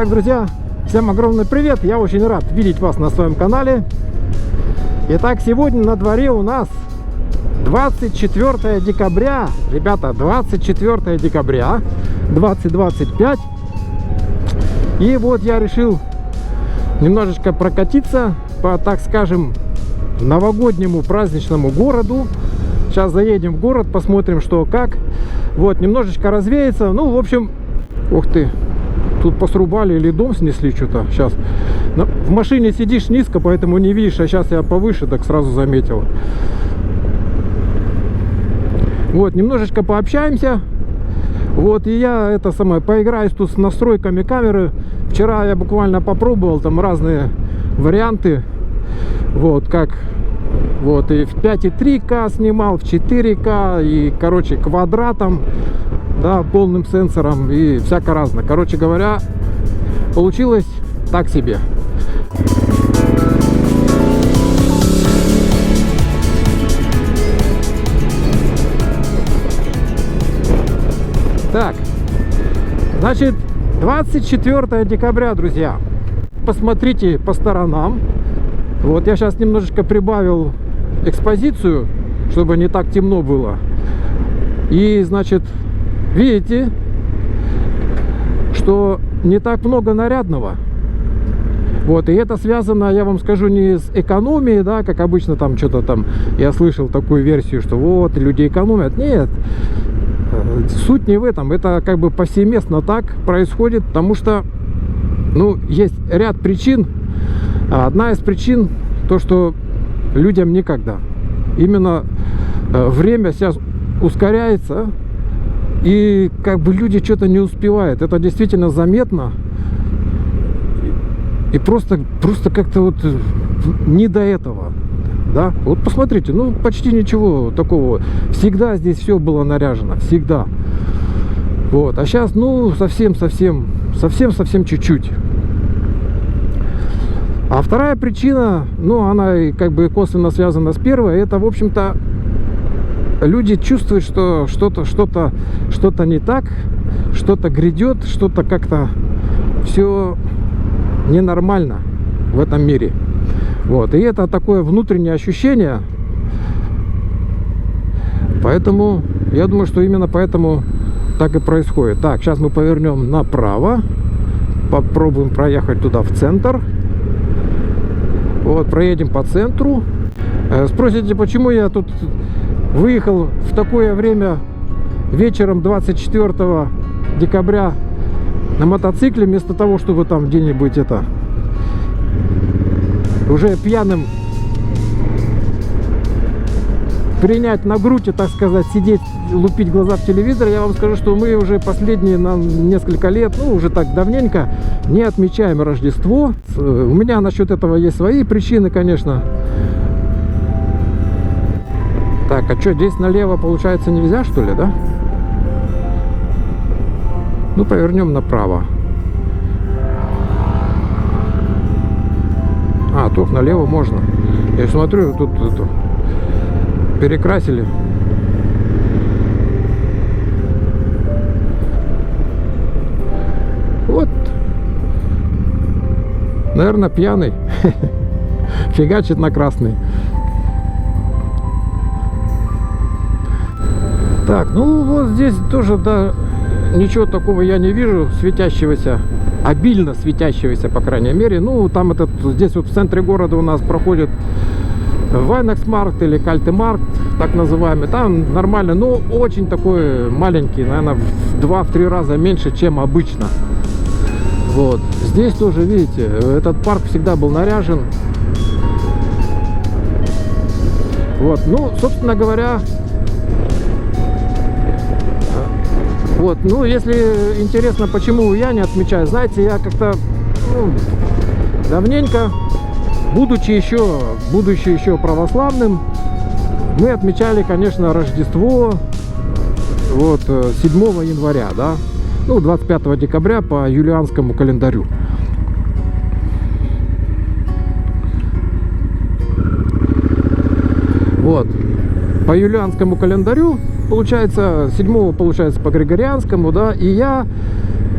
Итак, друзья, всем огромный привет! Я очень рад видеть вас на своем канале. Итак, сегодня на дворе у нас 24 декабря. Ребята, 24 декабря 2025. И вот я решил немножечко прокатиться по, так скажем, новогоднему праздничному городу. Сейчас заедем в город, посмотрим, что как. Вот, немножечко развеется. Ну, в общем, ух ты, тут посрубали или дом снесли что-то. Сейчас в машине сидишь низко, поэтому не видишь, а сейчас я повыше, так сразу заметил. Вот, немножечко пообщаемся. Вот, и я поиграюсь тут с настройками камеры. Вчера я буквально попробовал там разные варианты. Вот, как вот, и в 5,3К снимал, в 4К, и, короче, квадратом, да, полным сенсором, и всяко разно. Короче говоря, получилось так себе. Так, значит, 24 декабря, друзья. Посмотрите по сторонам. Вот я сейчас немножечко прибавил экспозицию, чтобы не так темно было. И, значит, видите, что не так много нарядного. Вот, и это связано, я вам скажу, не с экономией, да, как обычно там что-то там, я слышал такую версию, что вот, люди экономят. Нет, суть не в этом, это как бы повсеместно так происходит, потому что, ну, есть ряд причин. Одна из причин, то, что людям некогда. Именно время сейчас ускоряется, и как бы люди что-то не успевают. Это действительно заметно. И просто как-то вот не до этого. Да? Вот посмотрите, ну почти ничего такого. Всегда здесь все было наряжено. Всегда. Вот. А сейчас, ну, совсем чуть-чуть. А вторая причина, ну, она как бы косвенно связана с первой. Это, в общем-то, люди чувствуют, что что-то не так, что-то грядет, что-то как-то все ненормально в этом мире. Вот. И это такое внутреннее ощущение. Поэтому, я думаю, что именно поэтому так и происходит. Так, сейчас мы повернем направо. Попробуем проехать туда, в центр. Вот, проедем по центру. Спросите, почему я тут выехал в такое время вечером 24 декабря на мотоцикле, вместо того, чтобы там где-нибудь уже пьяным принять на грудь и, так сказать, сидеть, лупить глаза в телевизор. Я вам скажу, что мы уже последние несколько лет, ну, уже так давненько не отмечаем Рождество. У меня насчет этого есть свои причины, конечно. Так, а что, здесь налево, получается, нельзя, что ли, да? Ну, повернем направо. А, тут налево можно. Я смотрю, тут перекрасили. Вот. Наверное, пьяный. Фигачит на красный. Так, ну вот здесь тоже, да, ничего такого я не вижу, светящегося, обильно светящегося, по крайней мере. Ну, там здесь вот в центре города у нас проходит Вайнаксмаркт или Кальтемаркт, так называемый. Там нормально, но очень такой маленький, наверное, в 2-3 раза меньше, чем обычно. Вот. Здесь тоже, видите, этот парк всегда был наряжен. Вот, ну, собственно говоря, вот, ну, если интересно, почему я не отмечаю, знаете, я как-то, ну, давненько, будучи еще православным, мы отмечали, конечно, Рождество, вот, 7 января, да, ну, 25 декабря по юлианскому календарю. Вот, по юлианскому календарю, получается, 7 получается по григорианскому, да, и я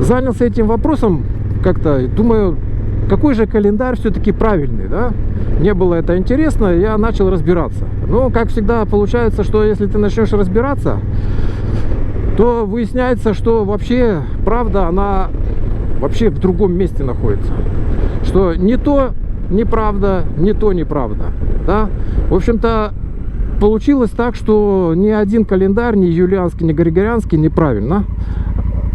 занялся этим вопросом как-то думаю, какой же календарь все-таки правильный, да? Мне было это интересно, я начал разбираться. Но, как всегда, получается, что если ты начнешь разбираться, то выясняется, что вообще правда, она вообще в другом месте находится. Что не то неправда, не то неправда, да? В общем-то, получилось так, что ни один календарь, ни юлианский, ни григорианский неправильно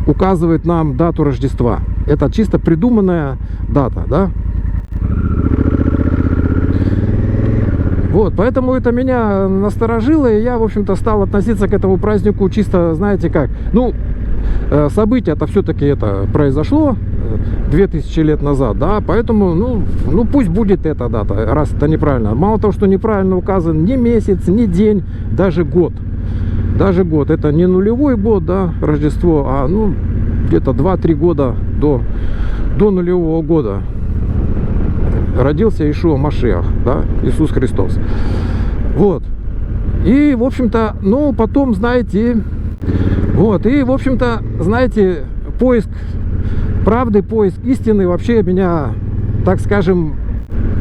указывает нам дату Рождества. Это чисто придуманная дата, да? Вот, поэтому это меня насторожило, и я, в общем-то, стал относиться к этому празднику чисто, знаете как, ну, событие-то все-таки это произошло 2000 лет назад, да, поэтому, ну пусть будет эта дата, раз это неправильно. Мало того, что неправильно указан ни месяц, ни день, даже год. Даже год. Это не нулевой год, да, Рождество, а, ну, где-то 2-3 года до нулевого года родился Иешуа Машиах, да, Иисус Христос. Вот. И, в общем-то, ну, потом, знаете, вот, и, в общем-то, знаете, поиск правды, поиск истины вообще меня, так скажем,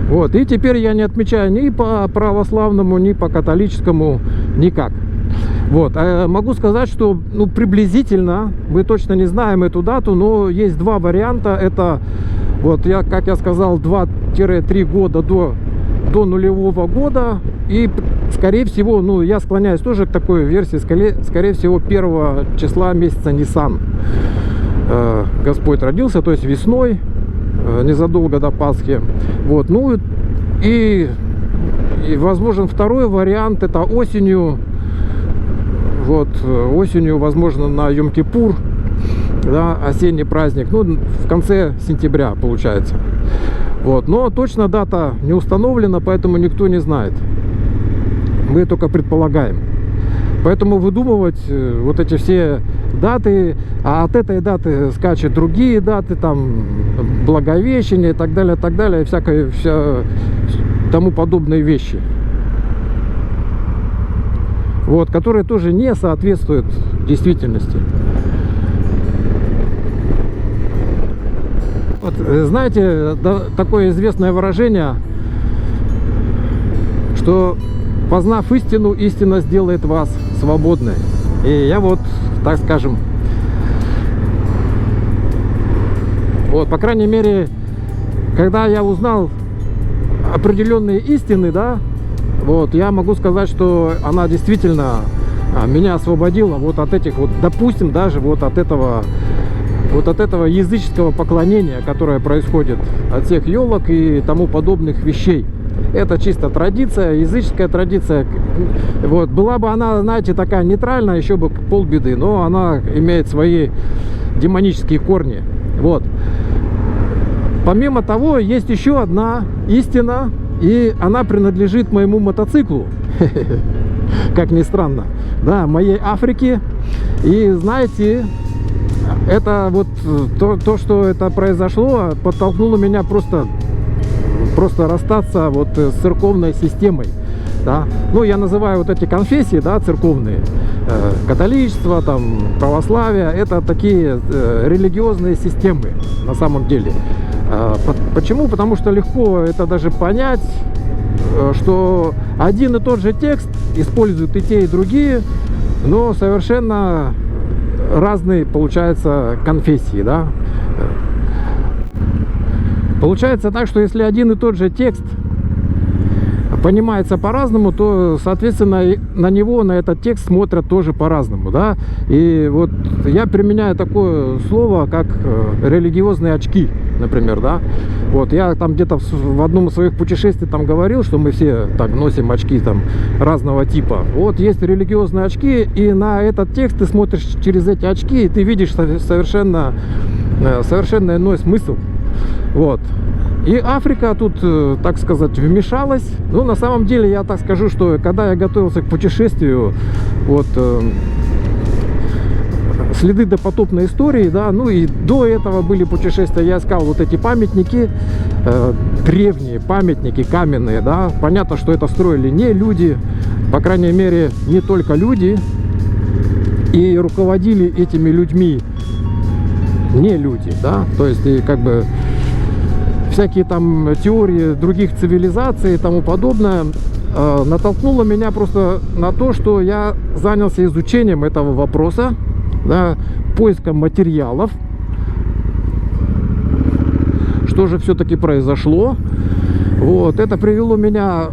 вот, и теперь я не отмечаю ни по православному, ни по католическому, никак. Вот, могу сказать, что, ну, приблизительно, мы точно не знаем эту дату, но есть два варианта. Это, вот, как я сказал, 2-3 года до нулевого года. И, скорее всего, ну, я склоняюсь тоже к такой версии, скорее всего, 1 числа месяца Нисан Господь родился, то есть весной, незадолго до Пасхи. Вот, ну, и возможен второй вариант, это осенью. Вот, осенью, возможно, на Йом-Кипур, да, осенний праздник, ну, в конце сентября получается. Вот, но точно дата не установлена, поэтому никто не знает. Мы только предполагаем. Поэтому выдумывать вот эти все даты, а от этой даты скачут другие даты, там, Благовещение и так далее, всякое, тому подобные вещи. Вот, которые тоже не соответствуют действительности. Вот, знаете, да, такое известное выражение, что, познав истину, истина сделает вас свободной. И я вот, так скажем, вот, по крайней мере, когда я узнал определенные истины, да, вот, я могу сказать, что она действительно меня освободила вот от этих вот, допустим, даже вот от этого языческого поклонения, которое происходит от всех елок и тому подобных вещей. Это чисто традиция, языческая традиция. Вот, была бы она, знаете, такая нейтральная, еще бы полбеды, но она имеет свои демонические корни. Вот. Помимо того, есть еще одна истина, и она принадлежит моему мотоциклу, как ни странно, да, моей Африке. И знаете, это вот то, что это произошло, подтолкнуло меня просто расстаться вот с церковной системой, да. Ну, я называю вот эти конфессии, да, церковные, католичество, там, православие, это такие религиозные системы на самом деле. Почему? Потому что легко это даже понять, что один и тот же текст используют и те, и другие, но совершенно разные, получается, конфессии, да? Получается так, что если один и тот же текст понимается по-разному, то, соответственно, на этот текст смотрят тоже по-разному, да? И вот я применяю такое слово, как религиозные очки, например, да? Вот я там где-то в одном из своих путешествий там говорил, что мы все так носим очки там разного типа. Вот есть религиозные очки, и на этот текст ты смотришь через эти очки, и ты видишь совершенно иной смысл. Вот. И Африка тут, так сказать, вмешалась. Ну, на самом деле, я так скажу, что когда я готовился к путешествию, вот, следы допотопной истории, да, ну и до этого были путешествия, я искал вот эти памятники, древние памятники каменные, да, понятно, что это строили не люди, по крайней мере, не только люди, и руководили этими людьми не люди, да, то есть и как бы всякие там теории других цивилизаций и тому подобное натолкнуло меня просто на то, что я занялся изучением этого вопроса, да, поиском материалов, что же все-таки произошло. Вот, это привело меня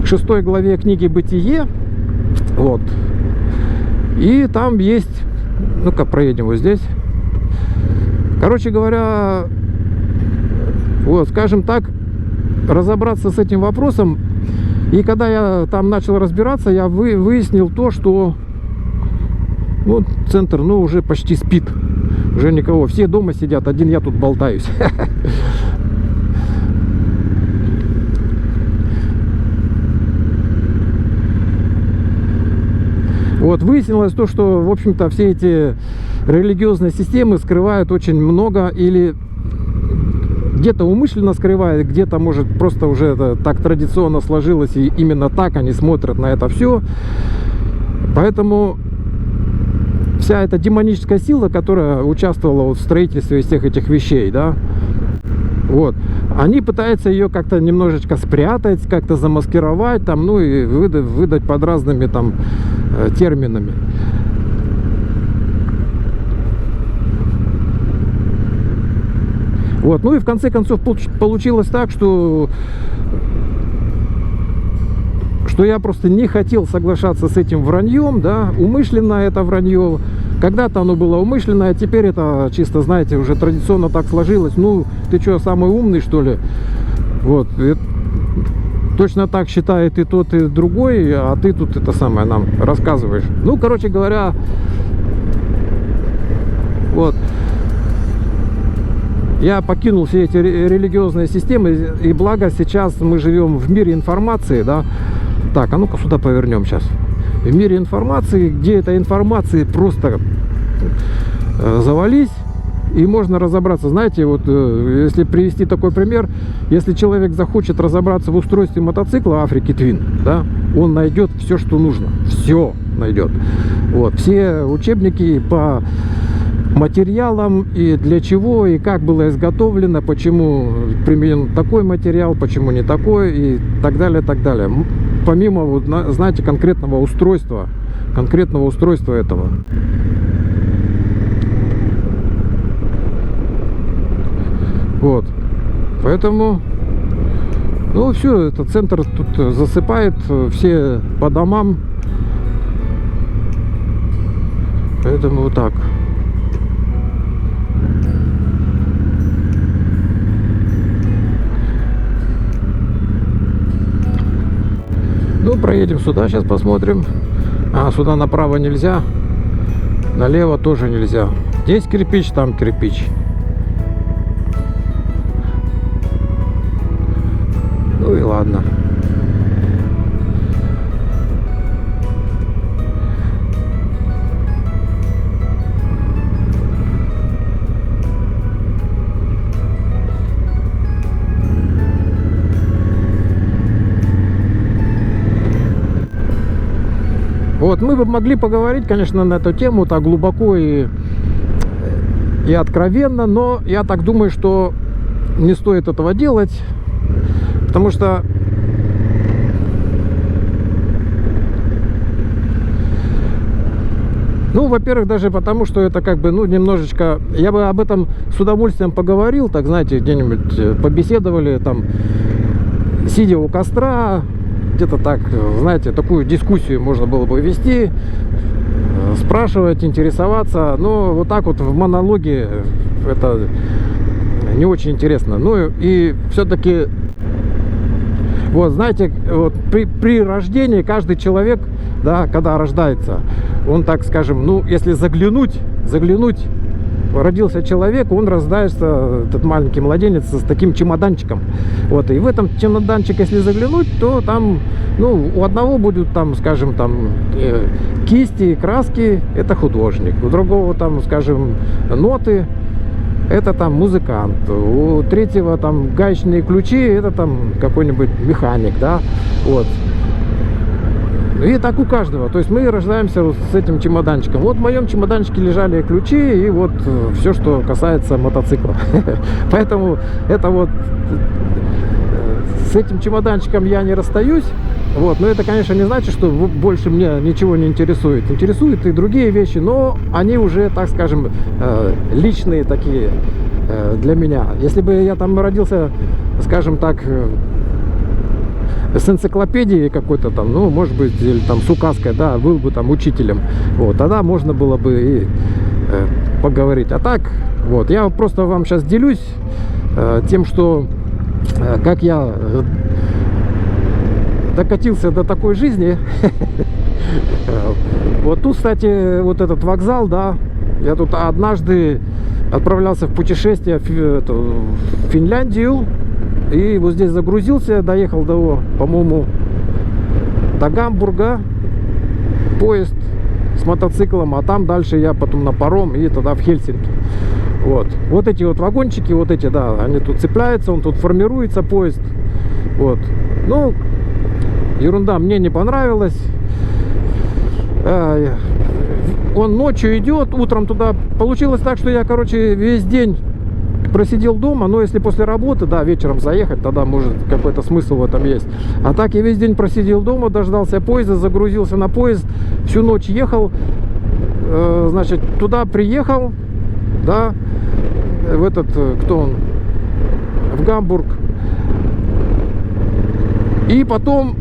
к 6 главе книги «Бытие». Вот. И там есть... Ну-ка, проедем вот здесь. Короче говоря, вот, скажем так, разобраться с этим вопросом. И когда я там начал разбираться, я выяснил то, что вот центр, ну, уже почти спит. Уже никого. Все дома сидят, один я тут болтаюсь. Вот, выяснилось то, что, в общем-то, все эти религиозные системы скрывают очень много, или где-то умышленно скрывают, где-то, может, просто уже это так традиционно сложилось, и именно так они смотрят на это все. Поэтому вся эта демоническая сила, которая участвовала в строительстве всех этих вещей, да, вот, они пытаются ее как-то немножечко спрятать, как-то замаскировать, там, ну и выдать под разными там терминами. Вот, ну и в конце концов получилось так, что я просто не хотел соглашаться с этим враньем, да, умышленно это вранье. Когда-то оно было умышленно, а теперь это чисто, знаете, уже традиционно так сложилось. Ну, ты что, самый умный, что ли? Вот. И точно так считает и тот, и другой, а ты тут это самое нам рассказываешь. Ну, короче говоря, вот. Я покинул все эти религиозные системы, и благо сейчас мы живем в мире информации, да. Так, а ну-ка сюда повернем сейчас. В мире информации, где этой информации просто завались, и можно разобраться. Знаете, вот если привести такой пример, если человек захочет разобраться в устройстве мотоцикла Африки Твин, да, он найдет все, что нужно. Все найдет. Вот. Все учебники по материалам, и для чего, и как было изготовлено, почему применен такой материал, почему не такой, и так далее, так далее. Помимо, вот, знаете, конкретного устройства этого. Вот. Поэтому, ну, все, этот центр тут засыпает, все по домам. Поэтому вот так. Ну, проедем сюда, сейчас посмотрим. А, сюда направо нельзя, налево тоже нельзя. Здесь кирпич, там кирпич. Ну и ладно. Вот, мы бы могли поговорить, конечно, на эту тему так глубоко и откровенно, но я так думаю, что не стоит этого делать, потому что ну, во-первых, даже потому, что это как бы, ну, немножечко, я бы об этом с удовольствием поговорил, так, знаете, где-нибудь побеседовали, там, сидя у костра, где-то так, знаете, такую дискуссию можно было бы вести, спрашивать, интересоваться, но вот так вот в монологе это не очень интересно. Ну и все-таки, вот знаете, вот при рождении каждый человек, да, когда рождается, он, так скажем, ну, если заглянуть, родился человек, он рождается, этот маленький младенец, с таким чемоданчиком. Вот, и в этом чемоданчик, если заглянуть, то там, ну, у одного будут там, скажем, там кисти, краски, это художник. У другого там, скажем, ноты, это там музыкант. У третьего там гаечные ключи, это там какой-нибудь механик, да. Вот. И так у каждого. То есть мы рождаемся вот с этим чемоданчиком. Вот в моем чемоданчике лежали ключи и вот все, что касается мотоцикла. Поэтому это вот с этим чемоданчиком я не расстаюсь. Вот. Но это, конечно, не значит, что больше меня ничего не интересует. Интересуют и другие вещи, но они уже, так скажем, личные такие для меня. Если бы я там родился, скажем так, с энциклопедией какой-то там, ну, может быть, или там с указкой, да, был бы там учителем, вот, тогда можно было бы и поговорить. А так, вот, я просто вам сейчас делюсь тем, что как я докатился до такой жизни. Вот тут, кстати, вот этот вокзал, да, я тут однажды отправлялся в путешествие в Финляндию. И вот здесь загрузился, доехал до, по-моему, до Гамбурга, поезд с мотоциклом, а там дальше я потом на паром и тогда в Хельсинки. Вот эти вот вагончики, вот эти, да, они тут цепляются, он тут формируется, поезд. Вот. Ну, ерунда, мне не понравилось. Он ночью идет, утром туда. Получилось так, что я, короче, весь день просидел дома, но если после работы, да, вечером заехать, тогда может какой-то смысл в этом есть. А так я весь день просидел дома, дождался поезда, загрузился на поезд, всю ночь ехал, значит, туда приехал, да, в этот, кто он, в Гамбург, и потом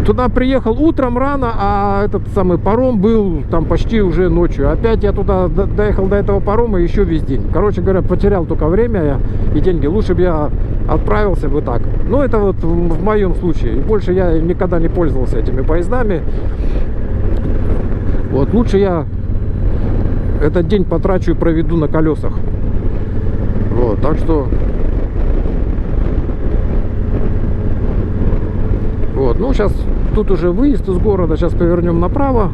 туда приехал утром рано, а этот самый паром был там почти уже ночью. Опять я туда доехал до этого парома еще весь день. Короче говоря, потерял только время и деньги. Лучше бы я отправился бы так. Но это вот в моем случае. И больше я никогда не пользовался этими поездами. Вот лучше я этот день потрачу и проведу на колесах. Вот, так что... Вот, ну сейчас тут уже выезд из города, сейчас повернем направо.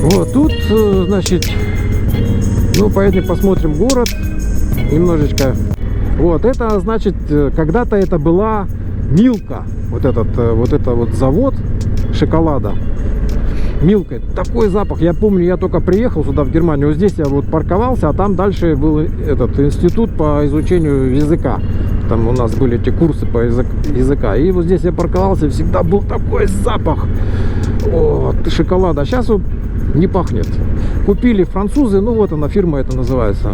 Вот тут, значит, ну, поедем посмотрим город немножечко. Вот, это значит, когда-то это была Милка. Вот этот завод шоколада. Милка. Такой запах. Я помню, я только приехал сюда, в Германию. Вот здесь я вот парковался, а там дальше был этот институт по изучению языка. Там у нас были эти курсы по языка. И вот здесь я парковался, всегда был такой запах шоколада. А сейчас вот не пахнет. Купили французы, ну вот она, фирма это называется,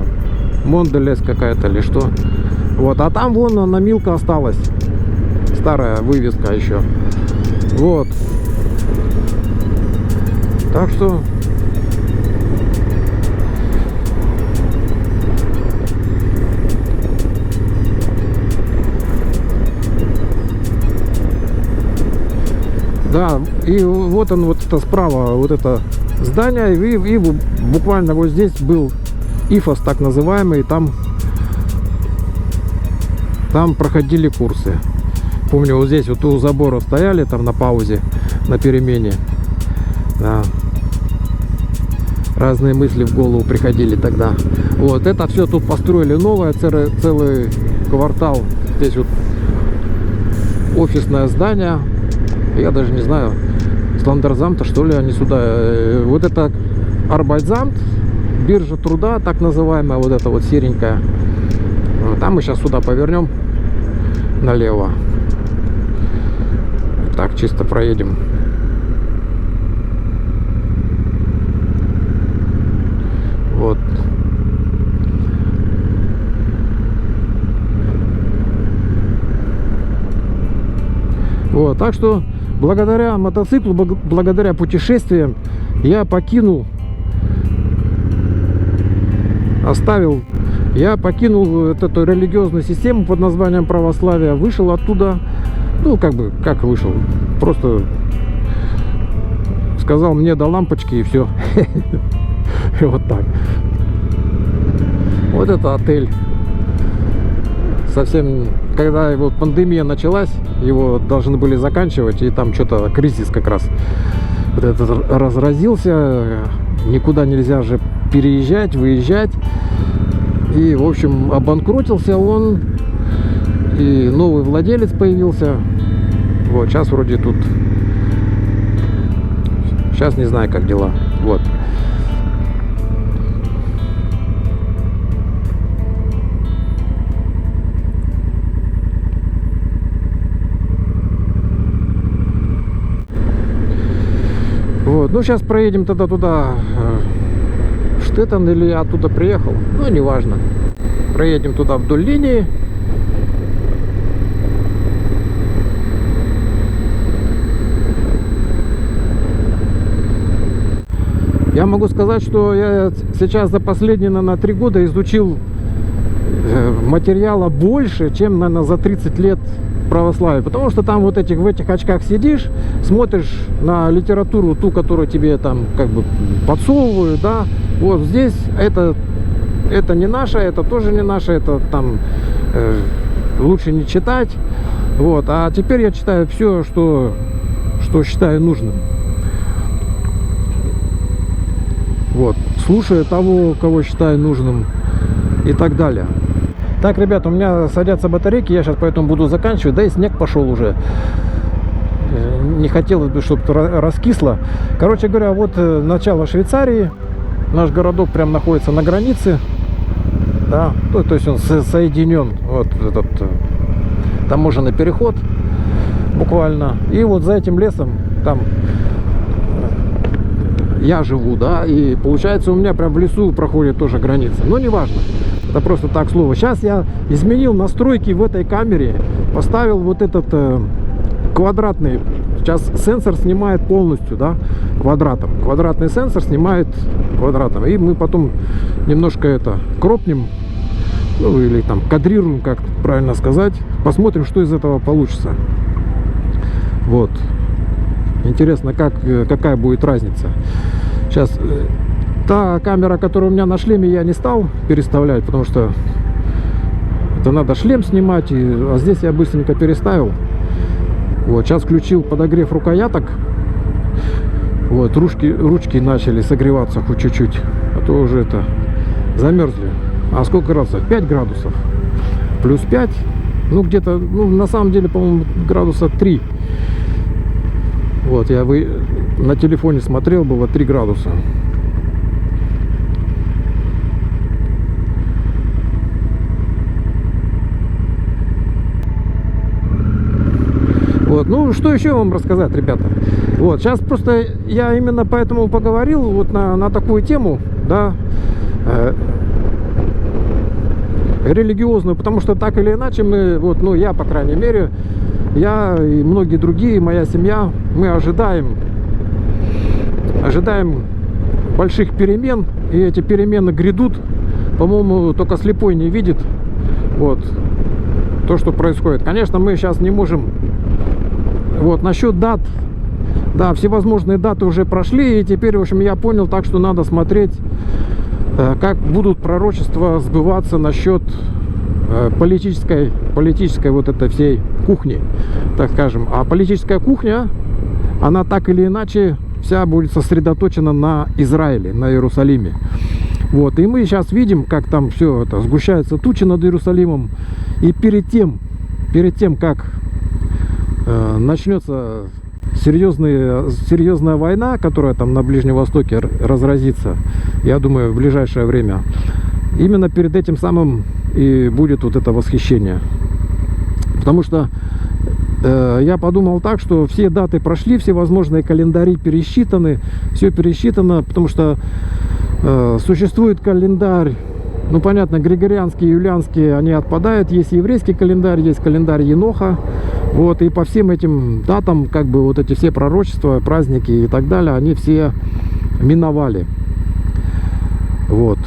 Монделес какая-то или что. Вот, а там вон она, Милка осталась, старая вывеска еще. Вот. Так что да, и вот он, вот это справа, вот это здание, и буквально вот здесь был ИФОС, так называемый, там проходили курсы. Помню, вот здесь вот у забора стояли, там на паузе, на перемене, да. Разные мысли в голову приходили тогда. Вот, это все тут построили новое, целый квартал. Здесь вот офисное здание, я даже не знаю, Ландерзамта, что ли, они сюда. Вот это Арбайтзамт, биржа труда, так называемая, вот эта вот серенькая. Там мы сейчас сюда повернем налево. Так, чисто проедем. Вот. Вот, так что благодаря мотоциклу, благодаря путешествиям я покинул эту религиозную систему под названием православие, вышел оттуда, ну, как вышел, просто сказал мне до лампочки и все. Вот так. Вот это отель. Совсем, когда его пандемия началась, его должны были заканчивать, и там что-то кризис как раз вот этот разразился, никуда нельзя же переезжать, выезжать, и, в общем, обанкротился он, и новый владелец появился. Вот, сейчас вроде тут, сейчас не знаю, как дела, вот. Вот, ну сейчас проедем тогда туда, в Штеттен, или я оттуда приехал, ну неважно. Проедем туда вдоль линии. Я могу сказать, что я сейчас за последние, наверное, 3 года изучил материала больше, чем, наверное, за 30 лет православия. Потому что там вот в этих очках сидишь, смотришь на литературу, ту, которую тебе там как бы подсовывают, да. Вот здесь это не наше, это тоже не наше, это там лучше не читать. Вот. А теперь я читаю все, что считаю нужным. Вот. Слушаю того, кого считаю нужным, и так далее. Так, ребята, у меня садятся батарейки, я сейчас поэтому буду заканчивать. Да и снег пошел уже. Не хотелось бы, чтобы раскисло. Короче говоря, вот начало Швейцарии. Наш городок прям находится на границе. Да, ну, то есть он соединен. Вот этот таможенный переход буквально. И вот за этим лесом там я живу, да. И получается у меня прям в лесу проходит тоже граница. Но неважно. Это просто так слово. Сейчас я изменил настройки в этой камере. Поставил вот этот квадратный. Сейчас сенсор снимает полностью, да, квадратом. Квадратный сенсор снимает квадратом. И мы потом немножко это кропнем. Ну, или там кадрируем, как правильно сказать. Посмотрим, что из этого получится. Вот. Интересно, какая будет разница. Сейчас... Та камера, которая у меня на шлеме, я не стал переставлять, потому что это надо шлем снимать, а здесь я быстренько переставил. Вот, сейчас включил подогрев рукояток. Вот, ручки начали согреваться хоть чуть-чуть, а то уже это замерзли. А сколько градусов? 5 градусов. Плюс 5. Ну, где-то, ну, на самом деле, по-моему, градуса 3. Вот, я на телефоне смотрел, было 3 градуса. Вот. Ну, что еще вам рассказать, ребята? Вот, сейчас просто я именно поэтому поговорил вот на такую тему, да, религиозную, потому что так или иначе мы, вот, ну, я, по крайней мере, я и многие другие, моя семья, мы ожидаем больших перемен, и эти перемены грядут. По-моему, только слепой не видит вот то, что происходит. Конечно, мы сейчас не можем. Вот, насчет дат, да, всевозможные даты уже прошли, и теперь, в общем, я понял, так что надо смотреть, как будут пророчества сбываться насчет политической вот этой всей кухни, так скажем. А политическая кухня, она так или иначе вся будет сосредоточена на Израиле, на Иерусалиме. Вот, и мы сейчас видим, как там все это, сгущаются тучи над Иерусалимом, и перед тем, как начнется серьезная война, которая там на Ближнем Востоке разразится, я думаю, в ближайшее время, именно перед этим самым и будет вот это восхищение. Потому что я подумал так, что все даты прошли, все возможные календари пересчитаны, все пересчитано, потому что существует календарь, ну понятно, григорианский, юлианский, они отпадают, есть еврейский календарь, есть календарь Еноха. Вот, и по всем этим датам, как бы, вот эти все пророчества, праздники и так далее, они все миновали. Вот.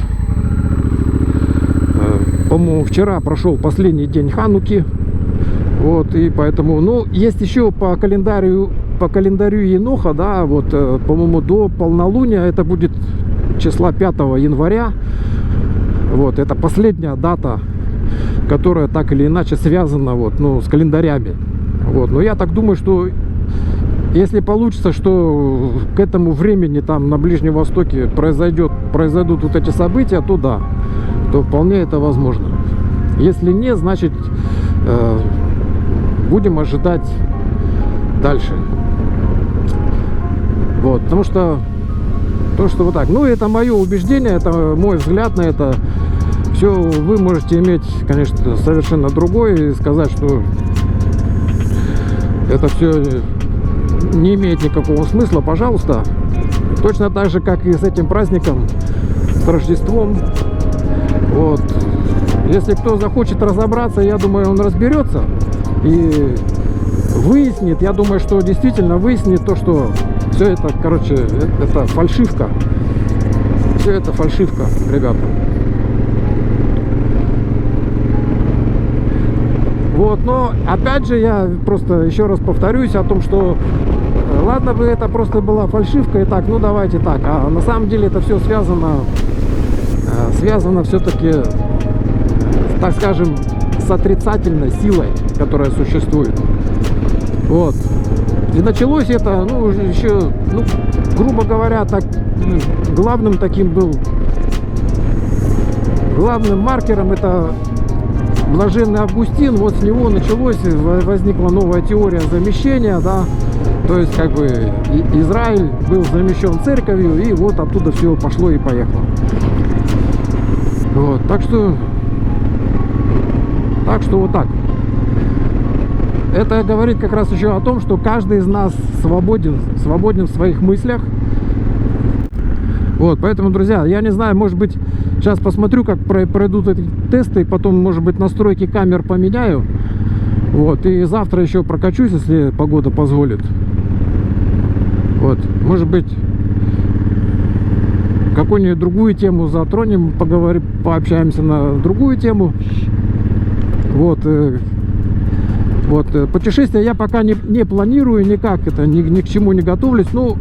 По-моему, вчера прошел последний день Хануки. Вот, и поэтому, ну, есть еще по календарю Еноха, да, вот, по-моему, до полнолуния, это будет числа 5 января. Вот, это последняя дата, которая так или иначе связана вот, ну, с календарями. Вот. Но я так думаю, что если получится, что к этому времени там на Ближнем Востоке произойдут вот эти события, то да, то вполне это возможно. Если нет, значит будем ожидать дальше. Вот, потому что вот так. Ну, это мое убеждение, это мой взгляд на это. Все, вы можете иметь, конечно, совершенно другой и сказать, что это все не имеет никакого смысла, пожалуйста. Точно так же, как и с этим праздником, с Рождеством. Вот. Если кто захочет разобраться, я думаю, он разберется и выяснит. Я думаю, что действительно выяснит то, что все это, короче, это фальшивка. Все это фальшивка, ребята. Вот, но опять же я просто еще раз повторюсь о том, что ладно бы это просто была фальшивка и так, ну давайте так, а на самом деле это все связано все-таки, так скажем, с отрицательной силой, которая существует. Вот. И началось это, ну, еще, ну, грубо говоря, так, главным таким был, главным маркером это Блаженный Августин. Вот с него началось, возникла новая теория замещения, да, то есть как бы Израиль был замещен церковью, и вот оттуда все пошло и поехало. Вот, так что вот так. Это говорит как раз еще о том, что каждый из нас свободен в своих мыслях. Вот, поэтому, друзья, я не знаю, может быть, сейчас посмотрю, как пройдут эти тесты, и потом, может быть, настройки камер поменяю. Вот, и завтра еще прокачусь, если погода позволит. Вот, может быть, какую-нибудь другую тему затронем, поговорим, пообщаемся на другую тему. Вот, путешествие я пока не планирую никак, это ни к чему не готовлюсь. Ну,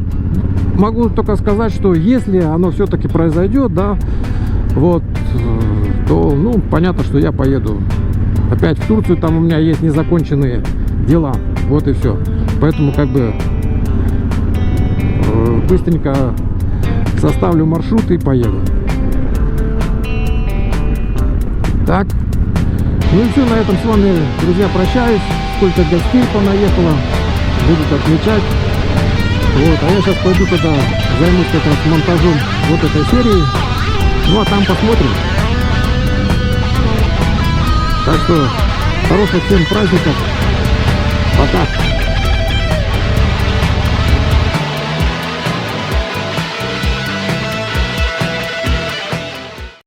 могу только сказать, что если оно все-таки произойдет, да, вот, то, ну, понятно, что я поеду опять в Турцию, там у меня есть незаконченные дела, вот и все. Поэтому как бы быстренько составлю маршрут и поеду. Так, ну и все, на этом с вами, друзья, прощаюсь. Сколько гостей понаехало, будут отмечать. Вот, а я сейчас пойду тогда займусь как раз монтажом вот этой серии. Ну а там посмотрим. Так что хороших всем праздников. Пока.